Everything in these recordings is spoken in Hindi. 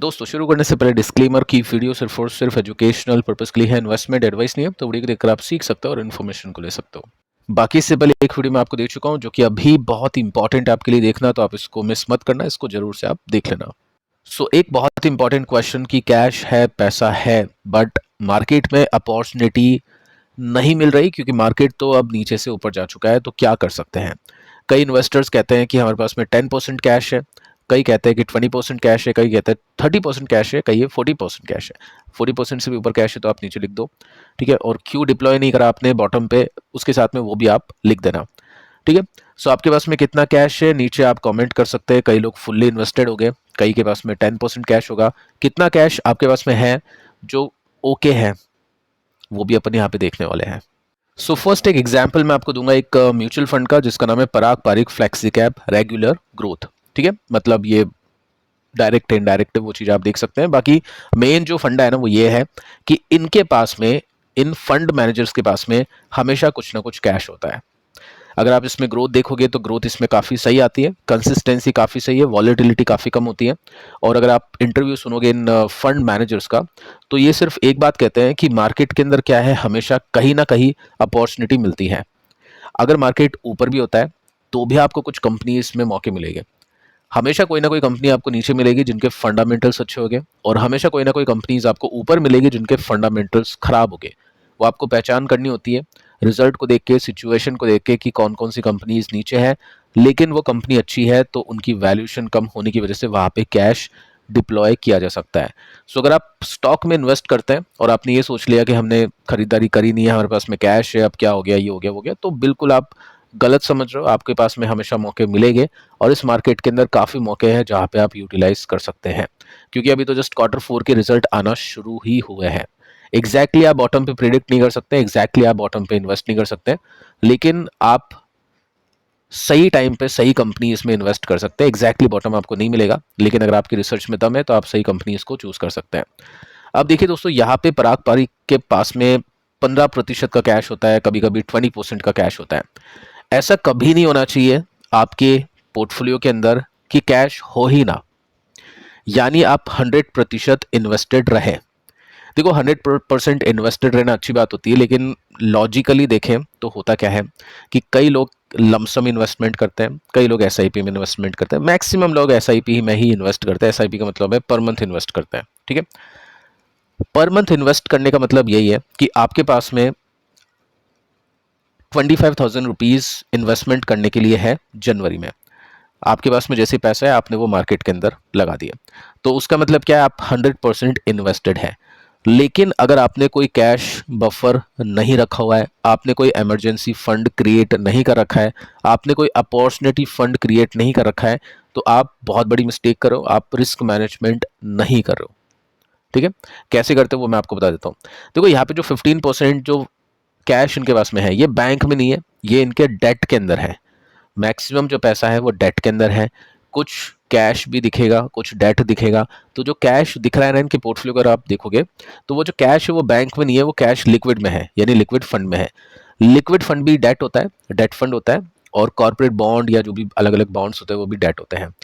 दोस्तों शुरू करने से पहले डिस्क्लेमर की वीडियो सिर्फ और सिर्फ एजुकेशनल पर्पस के लिए है, इन्वेस्टमेंट एडवाइस नहीं है। तो वीडियो को देखकर आप सीख सकते हो और इन्फॉर्मेशन को ले सकते हो। बाकी इससे पहले एक वीडियो मैं आपको दे चुका हूं जो कि अभी बहुत ही इंपॉर्टेंट है आपके लिए देखना, तो आप इसको मिस मत करना, इसको जरूर से आप देख लेना। एक बहुत इंपॉर्टेंट क्वेश्चन कि कैश है, पैसा है, बट मार्केट में अपॉर्चुनिटी नहीं मिल रही क्योंकि मार्केट तो अब नीचे से ऊपर जा चुका है। तो क्या कर सकते हैं? कई इन्वेस्टर्स कहते हैं कि हमारे पास में 10% कैश है, कई कहते हैं कि 20% कैश है, कई कहते हैं 30% कैश है, कई 40% कैश है। 40% से भी ऊपर कैश है तो आप नीचे लिख दो, ठीक है। और क्यों डिप्लॉय नहीं करा आपने बॉटम पे, उसके साथ में वो भी आप लिख देना, ठीक है। आपके पास में कितना कैश है नीचे आप कमेंट कर सकते हैं। कई लोग फुल्ली इन्वेस्टेड हो गए, कई के पास में 10% कैश होगा। कितना कैश आपके पास में है जो ओके है, वो भी अपन यहाँ पे देखने वाले हैं। फर्स्ट एक एग्जांपल मैं आपको दूंगा एक म्यूचुअल फंड का जिसका नाम है Parag Parikh flexi cap regular growth, ठीक है। मतलब ये डायरेक्ट इनडायरेक्ट वो चीज आप देख सकते हैं। बाकी मेन जो फंडा है ना वो ये है कि इनके पास में, इन फंड मैनेजर्स के पास में हमेशा कुछ ना कुछ कैश होता है। अगर आप इसमें ग्रोथ देखोगे तो ग्रोथ इसमें काफ़ी सही आती है, कंसिस्टेंसी काफ़ी सही है, वॉलेटिलिटी काफ़ी कम होती है। और अगर आप इंटरव्यू सुनोगे इन फंड मैनेजर्स का तो ये सिर्फ एक बात कहते हैं कि मार्केट के अंदर क्या है, हमेशा कहीं ना कहीं अपॉर्चुनिटी मिलती है। अगर मार्केट ऊपर भी होता है तो भी आपको कुछ कंपनीज में मौके मिलेंगे। हमेशा कोई ना कोई कंपनी आपको नीचे मिलेगी जिनके फंडामेंटल्स अच्छे होंगे, और हमेशा कोई ना कोई कंपनीज आपको ऊपर मिलेगी जिनके फंडामेंटल्स खराब होंगे। वो आपको पहचान करनी होती है रिजल्ट को देख के, सिचुएशन को देख के कि कौन कौन सी कंपनीज नीचे है लेकिन वो कंपनी अच्छी है तो उनकी वैल्यूएशन कम होने की वजह से वहां पे कैश डिप्लॉय किया जा सकता है। अगर आप स्टॉक में इन्वेस्ट करते हैं और आपने ये सोच लिया कि हमने खरीदारी करी नहीं है, हमारे पास में कैश है, अब क्या हो गया, ये हो गया, वो गया, तो बिल्कुल आप गलत समझ रहे हो। आपके पास में हमेशा मौके मिलेंगे और इस मार्केट के अंदर काफ़ी मौके हैं जहाँ पे आप यूटिलाइज कर सकते हैं, क्योंकि अभी तो जस्ट Q4 के रिजल्ट आना शुरू ही हुए हैं। एग्जैक्टली आप बॉटम पे प्रिडिक्ट नहीं कर सकते, एग्जैक्टली आप बॉटम पे इन्वेस्ट नहीं कर सकते, लेकिन आप सही टाइम पे सही कंपनी इसमें इन्वेस्ट कर सकते हैं। एग्जैक्टली बॉटम आपको नहीं मिलेगा, लेकिन अगर आपकी रिसर्च में दम है तो आप सही कंपनी इसको चूज कर सकते हैं। अब देखिए दोस्तों, यहाँ पे पराग पारिक के पास में 15% का कैश होता है, कभी कभी 20% का कैश होता है। ऐसा कभी नहीं होना चाहिए आपके पोर्टफोलियो के अंदर कि कैश हो ही ना, यानी आप 100% इन्वेस्टेड रहे। देखो 100% इन्वेस्टेड रहना अच्छी बात होती है, लेकिन लॉजिकली देखें तो होता क्या है कि कई लोग लमसम इन्वेस्टमेंट करते हैं, कई लोग एसआईपी में इन्वेस्टमेंट करते हैं, मैक्सिमम लोग एसआईपी में ही इन्वेस्ट करते हैं। एसआईपी का मतलब है पर मंथ इन्वेस्ट करते हैं, ठीक है। पर मंथ इन्वेस्ट करने का मतलब यही है कि आपके पास में 25,000 रुपीज इन्वेस्टमेंट करने के लिए है जनवरी में। आपके पास में जैसे पैसा है आपने वो मार्केट के अंदर लगा दिया, तो उसका मतलब क्या है, आप 100% इन्वेस्टेड है। लेकिन अगर आपने कोई कैश बफर नहीं रखा हुआ है, आपने कोई इमरजेंसी फंड क्रिएट नहीं कर रखा है, आपने कोई अपॉर्चुनिटी फंड क्रिएट नहीं कर रखा है, तो आप बहुत बड़ी मिस्टेक करो, आप रिस्क मैनेजमेंट नहीं कर रहे हो, ठीक है। कैसे करते हो वो मैं आपको बता देता हूँ। देखो यहाँ पे जो 15% जो कैश इनके पास में है, ये बैंक में नहीं है, ये इनके डेट के अंदर है। मैक्सिमम जो पैसा है वो डेट के अंदर है। कुछ कैश भी दिखेगा, कुछ डेट दिखेगा। तो जो कैश दिख रहा है ना इनके पोर्टफोलियो, अगर आप देखोगे तो वो जो कैश है वो बैंक में नहीं है, वो कैश लिक्विड में है, यानी लिक्विड फंड में है। लिक्विड फंड भी डेट होता है, डेट फंड होता है, और कॉर्पोरेट बॉन्ड या जो भी अलग अलग बॉन्ड्स होते हैं वो भी डेट होते हैं।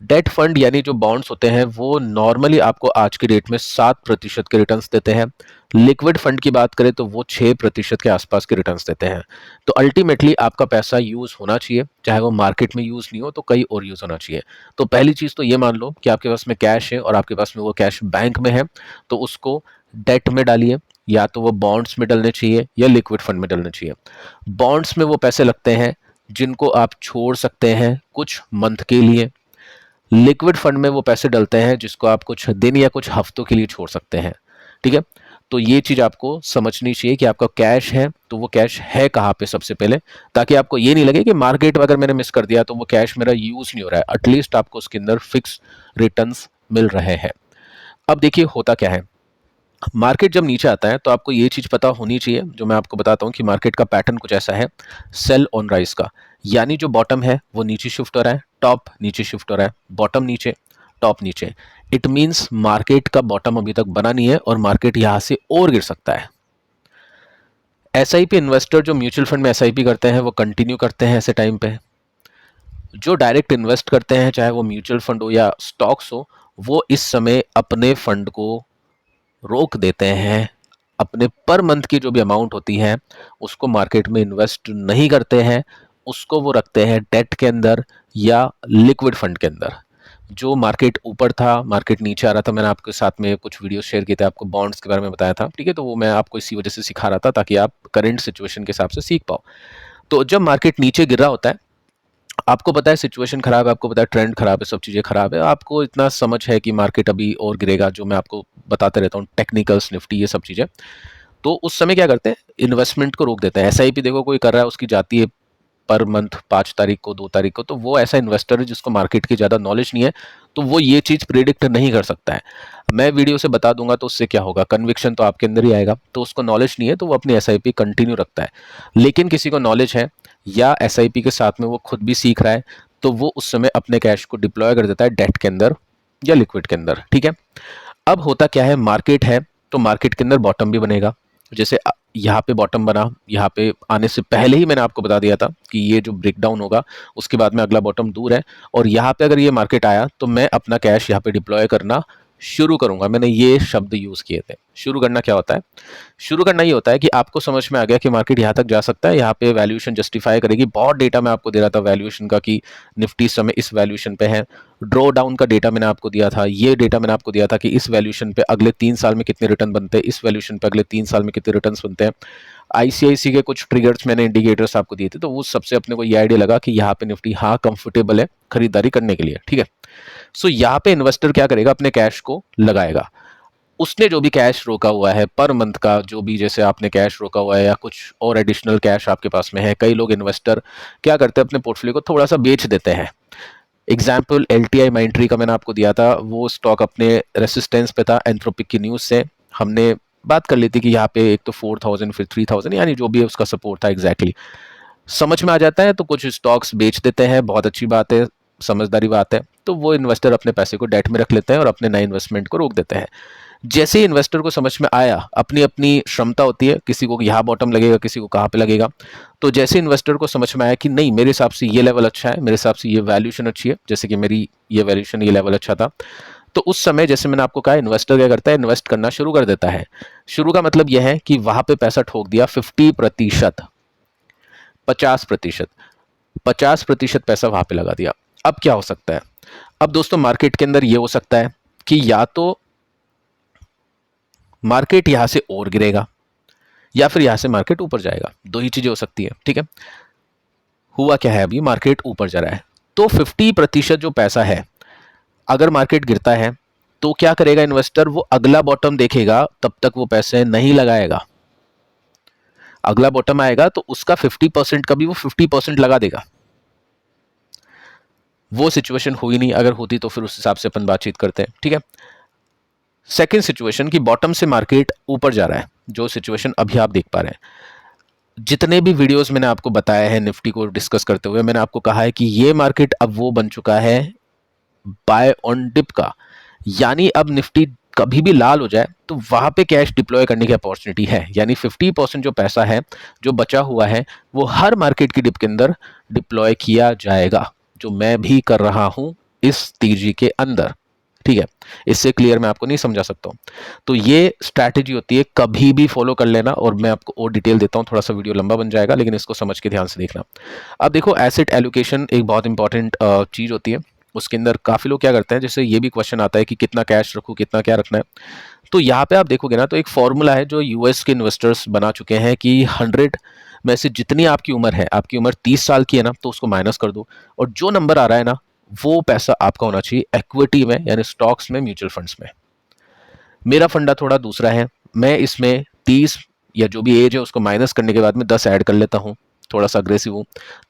डेट फंड यानी जो बॉन्ड्स होते हैं वो नॉर्मली आपको आज की डेट में 7% के रिटर्न्स देते हैं। लिक्विड फंड की बात करें तो वो 6% के आसपास के रिटर्न्स देते हैं। तो अल्टीमेटली आपका पैसा यूज होना चाहिए, चाहे वो मार्केट में यूज नहीं हो तो कहीं और यूज होना चाहिए। तो पहली चीज तो ये मान लो कि आपके पास में कैश है और आपके पास में वो कैश बैंक में है, तो उसको डेट में डालिए, या तो वो बॉन्ड्स में डलने चाहिए या लिक्विड फंड में डलने चाहिए। बॉन्ड्स में वो पैसे लगते हैं जिनको आप छोड़ सकते हैं कुछ मंथ के लिए। लिक्विड फंड में वो पैसे डलते हैं जिसको आप कुछ दिन या कुछ हफ्तों के लिए छोड़ सकते हैं, ठीक है। तो ये चीज आपको समझनी चाहिए कि आपका कैश है तो वो कैश है कहाँ पे सबसे पहले, ताकि आपको ये नहीं लगे कि मार्केट में अगर मैंने मिस कर दिया तो वो कैश मेरा यूज नहीं हो रहा है। एटलीस्ट आपको उसके अंदर फिक्स रिटर्न्स मिल रहे हैं। अब देखिए होता क्या है, मार्केट जब नीचे आता है तो आपको ये चीज पता होनी चाहिए, जो मैं आपको बताता हूँ कि मार्केट का पैटर्न कुछ ऐसा है, सेल ऑन राइज का। यानी जो बॉटम है वो नीचे शिफ्ट हो रहा है, टॉप नीचे शिफ्ट हो रहा है, बॉटम नीचे, टॉप नीचे। इट मींस मार्केट का बॉटम अभी तक बना नहीं है और मार्केट यहां से और गिर सकता है। एसआईपी इन्वेस्टर जो म्यूचुअल फंड में एसआईपी करते हैं वो कंटिन्यू करते हैं ऐसे टाइम पे। जो डायरेक्ट इन्वेस्ट करते हैं, चाहे वो म्यूचुअल फंड हो या स्टॉक्स हो, वो इस समय अपने फंड को रोक देते हैं, अपने पर मंथ की जो भी अमाउंट होती है उसको मार्केट में इन्वेस्ट नहीं करते हैं, उसको वो रखते हैं डेट के अंदर या लिक्विड फंड के अंदर। जो मार्केट ऊपर था, मार्केट नीचे आ रहा था, मैंने आपके साथ में कुछ वीडियो शेयर किए थे, आपको बॉन्ड्स के बारे में बताया था, ठीक है, तो वो मैं आपको इसी वजह से सिखा रहा था ताकि आप करंट सिचुएशन के हिसाब से सीख पाओ। तो जब मार्केट नीचे गिर रहा होता है, आपको पता है सिचुएशन खराब है, आपको पता है ट्रेंड खराब है, सब चीज़ें खराब है, आपको इतना समझ है कि मार्केट अभी और गिरेगा, जो मैं आपको बताते रहता हूँ, टेक्निकल्स, निफ्टी, ये सब चीज़ें। तो उस समय क्या करते हैं, इन्वेस्टमेंट को रोक देते हैं। एसआईपी देखो कोई कर रहा है, उसकी जाती है पर मंथ 5 तारीख को, 2 तारीख को, तो वो ऐसा इन्वेस्टर है जिसको मार्केट की ज़्यादा नॉलेज नहीं है, तो वो ये चीज़ प्रिडिक्ट नहीं कर सकता है। मैं वीडियो से बता दूंगा तो उससे क्या होगा, कन्विक्शन तो आपके अंदर ही आएगा। तो उसको नॉलेज नहीं है तो वो अपनी एसआईपी कंटिन्यू रखता है। लेकिन किसी को नॉलेज है या एसआईपी के साथ में वो खुद भी सीख रहा है, तो वो उस समय अपने कैश को डिप्लॉय कर देता है डेट के अंदर या लिक्विड के अंदर, ठीक है। अब होता क्या है, मार्केट है तो मार्केट के अंदर बॉटम भी बनेगा। जैसे यहाँ पे बॉटम बना, यहाँ पे आने से पहले ही मैंने आपको बता दिया था कि ये जो ब्रेकडाउन होगा उसके बाद में अगला बॉटम दूर है, और यहाँ पे अगर ये मार्केट आया तो मैं अपना कैश यहाँ पे डिप्लॉय करना शुरू करूंगा। मैंने ये शब्द यूज किए थे। शुरू करना क्या होता है, शुरू करना ये होता है कि आपको समझ में आ गया कि मार्केट यहाँ तक जा सकता है, यहाँ पे वैल्यूएशन जस्टिफाई करेगी। बहुत डेटा मैं आपको दे रहा था वैल्यूएशन का कि निफ्टी इस समय इस वैल्यूएशन पे है। ड्रॉ डाउन का डेटा मैंने आपको दिया था, ये डेटा मैंने आपको दिया था कि इस वैल्यूएशन पे अगले 3 साल में कितने रिटर्न बनते हैं, इस वैल्यूएशन पे अगले 3 साल में कितने रिटर्न बनते हैं। आईसीआईसी के कुछ ट्रिगर्स मैंने इंडिकेटर्स आपको दिए थे, तो वो सबसे अपने को ये आइडिया लगा कि यहाँ पे निफ्टी हाँ कंफर्टेबल है खरीदारी करने के लिए, ठीक है। सो यहाँ पे इन्वेस्टर क्या करेगा, अपने कैश को लगाएगा। उसने जो भी कैश रोका हुआ है पर मंथ का, जो भी जैसे आपने कैश रोका हुआ है या कुछ और एडिशनल कैश आपके पास में है, कई लोग इन्वेस्टर क्या करते हैं, अपने पोर्टफोलियो को थोड़ा सा बेच देते हैं। एग्जाम्पल एलटीआई माइंट्री का मैंने आपको दिया था, वो स्टॉक अपने रेसिस्टेंस पे था। एंथ्रोपिक की न्यूज़ से हमने बात कर ली थी कि यहाँ पे एक तो 4000 फिर 3000, यानी जो भी है उसका सपोर्ट था एग्जैक्टली समझ में आ जाता है, तो कुछ स्टॉक्स बेच देते हैं, बहुत अच्छी बात है, समझदारी बात है। तो वो इन्वेस्टर अपने पैसे को डेट में रख लेते हैं और अपने नए इन्वेस्टमेंट को रोक देते हैं। जैसे ही इन्वेस्टर को समझ में आया, अपनी अपनी क्षमता होती है, किसी को यहाँ बॉटम लगेगा, किसी को कहाँ पे लगेगा, तो जैसे इन्वेस्टर को समझ में आया कि नहीं मेरे हिसाब से ये लेवल अच्छा है, मेरे हिसाब से ये वैल्यूएशन अच्छी है, जैसे कि मेरी ये वैल्यूएशन ये लेवल अच्छा था, तो उस समय जैसे मैंने आपको कहा इन्वेस्टर क्या करता है, इन्वेस्ट करना शुरू कर देता है। शुरू का मतलब यह है कि वहां पे पैसा ठोक दिया 50%, 50%, 50% पैसा वहां पे लगा दिया। अब क्या हो सकता है, अब दोस्तों मार्केट के अंदर ये हो सकता है कि या तो मार्केट यहां से और गिरेगा या फिर यहां से मार्केट ऊपर जाएगा, दो ही चीजें हो सकती है, ठीक है। हुआ क्या है, अभी मार्केट ऊपर जा रहा है, तो 50% जो पैसा है, अगर मार्केट गिरता है तो क्या करेगा इन्वेस्टर, वो अगला बॉटम देखेगा, तब तक वो पैसे नहीं लगाएगा। अगला बॉटम आएगा तो उसका 50% का भी वो 50% लगा देगा। वो सिचुएशन हुई नहीं, अगर होती तो फिर उस हिसाब से अपन बातचीत करते हैं, ठीक है। सेकेंड सिचुएशन की बॉटम से मार्केट ऊपर जा रहा है, जो सिचुएशन अभी आप देख पा रहे हैं। जितने भी वीडियोस मैंने आपको बताया है निफ्टी को डिस्कस करते हुए, मैंने आपको कहा है कि ये मार्केट अब वो बन चुका है बाय ऑन डिप का, यानी अब निफ्टी कभी भी लाल हो जाए तो वहां पे कैश डिप्लॉय करने की अपॉर्चुनिटी है। यानी 50% जो पैसा है जो बचा हुआ है वो हर मार्केट की डिप के अंदर डिप्लॉय किया जाएगा, जो मैं भी कर रहा हूं इस तेजी के अंदर, ठीक है। इससे क्लियर मैं आपको नहीं समझा सकता हूं। तो ये स्ट्रैटेजी होती है, कभी भी फॉलो कर लेना, और मैं आपको और डिटेल देता हूं, थोड़ा सा वीडियो लंबा बन जाएगा लेकिन इसको समझ के ध्यान से देखना। अब देखो एसेट एलोकेशन एक बहुत इंपॉर्टेंट चीज होती है, उसके अंदर काफी लोग क्या करते हैं, जैसे ये भी क्वेश्चन आता है कि कितना कैश रखूं, कितना क्या रखना है। तो यहाँ पे आप देखोगे ना, तो एक फॉर्मूला है जो यूएस के इन्वेस्टर्स बना चुके हैं कि 100 में से जितनी आपकी उम्र है, आपकी उम्र 30 साल की है ना, तो उसको माइनस कर दो, और जो नंबर आ रहा है ना वो पैसा आपका होना चाहिए इक्विटी में, यानी स्टॉक्स में, म्यूचुअल फंड्स में। मेरा फंडा थोड़ा दूसरा है, मैं इसमें 30 या जो भी एज है उसको माइनस करने के बाद में 10 ऐड कर लेता हूँ, थोड़ा सा अग्रेसिव हूँ,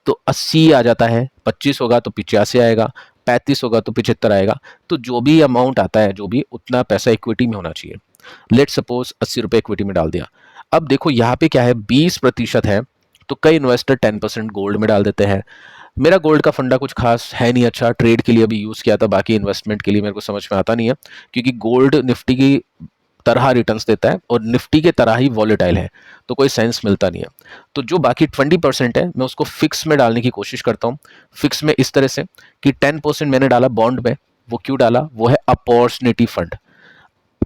तो 80 आ जाता है, 25 होगा तो 85 आएगा, 35 होगा तो 75 आएगा। तो जो भी अमाउंट आता है, जो भी उतना पैसा इक्विटी में होना चाहिए। लेट सपोज 80 रुपये इक्विटी में डाल दिया। अब देखो यहाँ पे क्या है, 20% है, तो कई इन्वेस्टर 10% गोल्ड में डाल देते हैं। मेरा गोल्ड का फंडा कुछ खास है नहीं, अच्छा ट्रेड के लिए अभी यूज़ किया था, बाकी इन्वेस्टमेंट के लिए मेरे को समझ में आता नहीं है, क्योंकि गोल्ड निफ्टी की तरह रिटर्न्स देता है और निफ्टी के तरह ही वॉलेटाइल है, तो कोई सेंस मिलता नहीं है। तो जो बाकी 20% है मैं उसको फिक्स में डालने की कोशिश करता हूँ। फिक्स में इस तरह से कि 10% मैंने डाला बॉन्ड में, वो क्यों डाला? वो है अपॉर्चुनिटी फंड।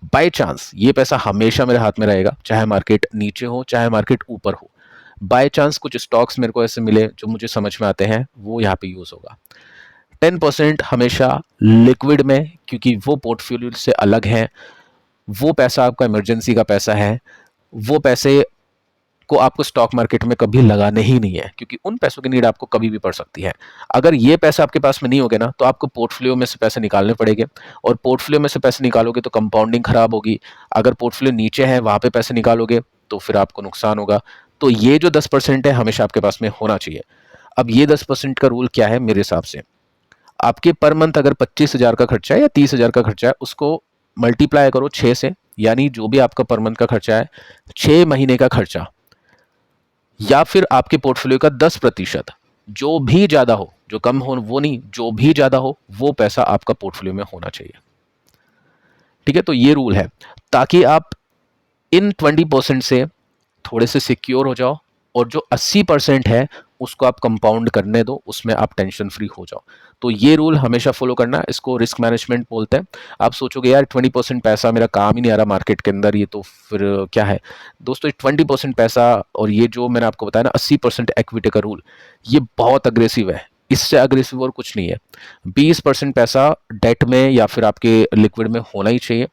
बाय चांस ये पैसा हमेशा मेरे हाथ में रहेगा, चाहे मार्केट नीचे हो चाहे मार्केट ऊपर हो। बाय चांस कुछ स्टॉक्स मेरे को ऐसे मिले जो मुझे समझ में आते हैं, वो यहाँ पे यूज होगा। 10% हमेशा लिक्विड में, क्योंकि वो पोर्टफोलियो से अलग है। वो पैसा आपका इमरजेंसी का पैसा है। वो पैसे को आपको स्टॉक मार्केट में कभी लगाने ही नहीं है, क्योंकि उन पैसों की नीड आपको कभी भी पड़ सकती है। अगर ये पैसा आपके पास में नहीं होगा ना, तो आपको पोर्टफोलियो में से पैसे निकालने पड़ेंगे, और पोर्टफोलियो में से पैसे निकालोगे तो कंपाउंडिंग खराब होगी। अगर पोर्टफोलियो नीचे है वहां पे पैसे निकालोगे तो फिर आपको नुकसान होगा। तो ये जो 10% है हमेशा आपके पास में होना चाहिए। अब ये 10% का रूल क्या है मेरे हिसाब से? आपके पर मंथ अगर 25,000 का खर्चा है या 30,000 का खर्चा है, उसको मल्टीप्लाई करो 6 से, यानी जो भी आपका पर मंथ का खर्चा है 6 महीने का खर्चा, या फिर आपके पोर्टफोलियो का 10%, जो भी ज्यादा हो, जो कम हो वो नहीं, जो भी ज्यादा हो वो पैसा आपका पोर्टफोलियो में होना चाहिए। ठीक है, तो ये रूल है, ताकि आप इन 20% से थोड़े से सिक्योर हो जाओ, और जो 80% है उसको आप कंपाउंड करने दो, उसमें आप टेंशन फ्री हो जाओ। तो ये रूल हमेशा फॉलो करना, इसको रिस्क मैनेजमेंट बोलते हैं। आप सोचोगे यार 20% पैसा मेरा काम ही नहीं आ रहा मार्केट के अंदर, ये तो फिर क्या है? दोस्तों 20% पैसा और ये जो मैंने आपको बताया ना 80% इक्विटी का रूल, ये बहुत अग्रेसिव है। इससे अग्रेसिव और कुछ नहीं है। 20% पैसा डेट में या फिर आपके लिक्विड में होना ही चाहिए,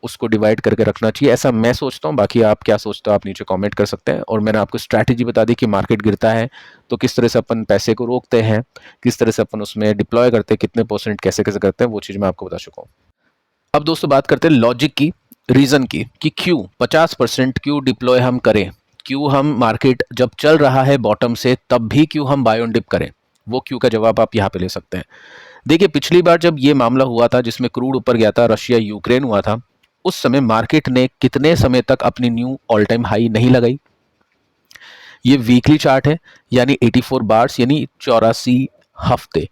उसको डिवाइड करके रखना चाहिए, ऐसा मैं सोचता हूँ। बाकी आप क्या सोचते हो आप नीचे कमेंट कर सकते हैं। और मैंने आपको स्ट्रैटेजी बता दी कि मार्केट गिरता है तो किस तरह से अपन पैसे को रोकते हैं, किस तरह से अपन उसमें डिप्लॉय करते हैं, कितने परसेंट कैसे कैसे करते हैं, वो चीज़ मैं आपको बता चुका हूँ। अब दोस्तों बात करते हैं लॉजिक की, रीज़न की, कि क्यों 50% क्यों डिप्लॉय हम करें, क्यों हम मार्केट जब चल रहा है बॉटम से तब भी क्यों हम बाय ऑन डिप करें। वो क्यों का जवाब आप यहाँ पे ले सकते हैं। देखिए पिछली बार जब ये मामला हुआ था जिसमें क्रूड ऊपर गया था, रशिया यूक्रेन हुआ था, उस समय मार्केट ने कितने समय तक अपनी न्यू ऑल टाइम हाई नहीं लगाई। ये वीकली चार्ट है, यानी 84 बार्स, यानी 84 हफ्ते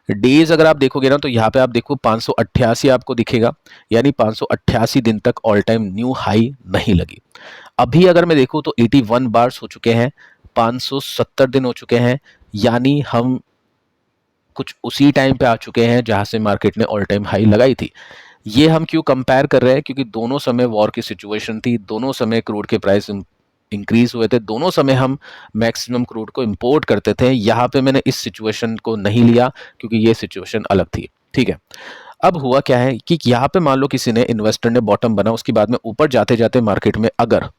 डेज। अगर आप देखोगे ना तो यहाँ पे आप देखो 588 आपको दिखेगा, यानी 588 दिन तक ऑल टाइम न्यू हाई नहीं लगी। अभी अगर मैं देखूँ तो 81 बार्स हो चुके हैं, 570 दिन हो चुके हैं, यानी हम कुछ उसी टाइम पे आ चुके हैं जहां से मार्केट ने ऑल टाइम हाई लगाई थी। ये हम क्यों कंपेयर कर रहे हैं? क्योंकि दोनों समय वॉर की सिचुएशन थी, दोनों समय क्रूड के प्राइस इंक्रीज हुए थे, दोनों समय हम मैक्सिमम क्रूड को इंपोर्ट करते थे। यहाँ पे मैंने इस सिचुएशन को नहीं लिया क्योंकि ये सिचुएशन अलग थी। ठीक है, अब हुआ क्या है कि यहाँ पे मान लो किसी ने, इन्वेस्टर ने बॉटम बना, उसके बाद में ऊपर जाते जाते मार्केट में अगर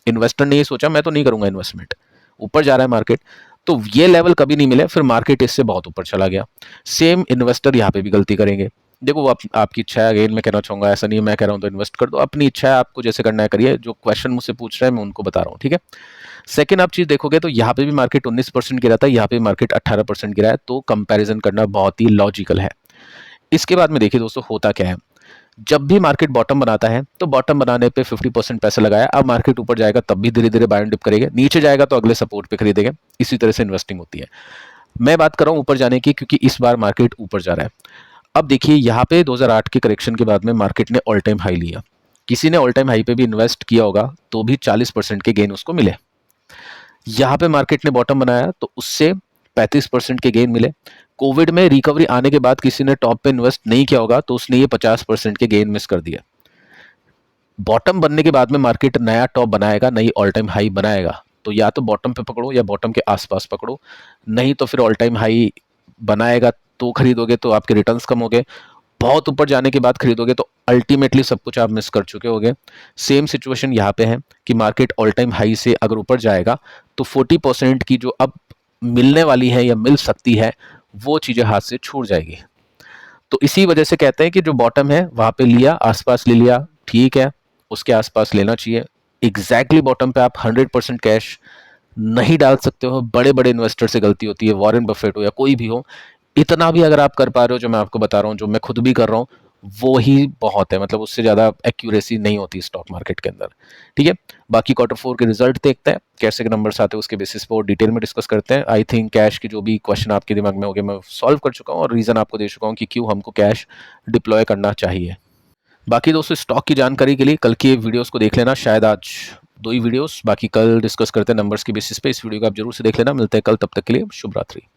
इन्वेस्टर ने ये सोचा मैं तो नहीं करूंगा इन्वेस्टमेंट, ऊपर जा रहा है मार्केट, तो ये लेवल कभी नहीं मिले, फिर मार्केट इससे बहुत ऊपर चला गया। सेम इन्वेस्टर यहाँ पे भी गलती करेंगे। देखो वो आपकी इच्छा है, अगेन मैं कहना चाहूंगा, ऐसा नहीं है मैं कह रहा हूँ तो इन्वेस्ट कर दो, अपनी इच्छा है, आपको जैसे करना है करिए। जो क्वेश्चन मुझसे पूछ रहे हैं मैं उनको बता रहा हूँ, ठीक है। सेकंड आप चीज देखोगे तो यहाँ पे भी मार्केट 19% गिरा था, यहाँ पे मार्केट 18% गिरा है, तो कंपैरिजन करना बहुत ही लॉजिकल है। इसके बाद में देखिए दोस्तों होता क्या है, जब भी मार्केट बॉटम बनाता है तो बॉटम बनाने पे 50% पैसा लगाया, अब मार्केट ऊपर जाएगा तब भी धीरे धीरे बाय एंड डिप करेगा, नीचे जाएगा तो अगले सपोर्ट पे खरीदेगा। इसी तरह से इन्वेस्टिंग होती है। मैं बात कर रहा हूं ऊपर जाने की, क्योंकि इस बार मार्केट ऊपर जा रहा है। अब देखिए यहाँ पे 2008 के करेक्शन के बाद में मार्केट ने ऑल टाइम हाई लिया, किसी ने ऑल टाइम हाई पे भी इन्वेस्ट किया होगा तो भी 40% के गेन उसको मिले। यहाँ पे मार्केट ने बॉटम बनाया तो उससे 35% के गेन मिले। कोविड में रिकवरी आने के बाद किसी ने टॉप पे इन्वेस्ट नहीं किया होगा तो उसने ये 50% के गेन मिस कर दिया। बॉटम बनने के बाद में मार्केट नया टॉप बनाएगा, नई ऑल टाइम हाई बनाएगा, तो या तो बॉटम पे पकड़ो या बॉटम के आसपास पकड़ो, नहीं तो फिर ऑल टाइम हाई बनाएगा तो खरीदोगे तो आपके रिटर्न्स कम हो गए, बहुत ऊपर जाने के बाद खरीदोगे तो अल्टीमेटली सब कुछ आप मिस कर चुके होगे। सेम सिचुएशन यहाँ पे है कि मार्केट ऑल टाइम हाई से अगर ऊपर जाएगा तो 40% की जो अब मिलने वाली है या मिल सकती है वो चीजें हाथ से छूट जाएगी। तो इसी वजह से कहते हैं कि जो बॉटम है वहां पे लिया, आसपास ले लिया, ठीक है, उसके आसपास लेना चाहिए। एग्जैक्टली बॉटम पे आप 100% कैश नहीं डाल सकते हो, बड़े बड़े इन्वेस्टर से गलती होती है, वॉरेन बफेट हो या कोई भी हो। इतना भी अगर आप कर पा रहे हो जो मैं आपको बता रहा हूँ, जो मैं खुद भी कर रहा हूँ, वो ही बहुत है, मतलब उससे ज़्यादा एक्यूरेसी नहीं होती स्टॉक मार्केट के अंदर। ठीक है, बाकी Q4 के रिजल्ट देखते हैं कैसे के नंबर्स आते हैं, उसके बेसिस पर डिटेल में डिस्कस करते हैं। आई थिंक कैश की जो भी क्वेश्चन आपके दिमाग में हो गए मैं सॉल्व कर चुका हूँ और रीज़न आपको दे चुका हूँ कि क्यों हमको कैश डिप्लॉय करना चाहिए। बाकी दोस्तों स्टॉक की जानकारी के लिए कल की वीडियोस को देख लेना, शायद आज 2 ही वीडियोस, बाकी कल डिस्कस करते हैं नंबर्स के बेसिस पे। इस वीडियो को आप जरूर से देख लेना। मिलते हैं कल, तब तक के लिए शुभ रात्रि।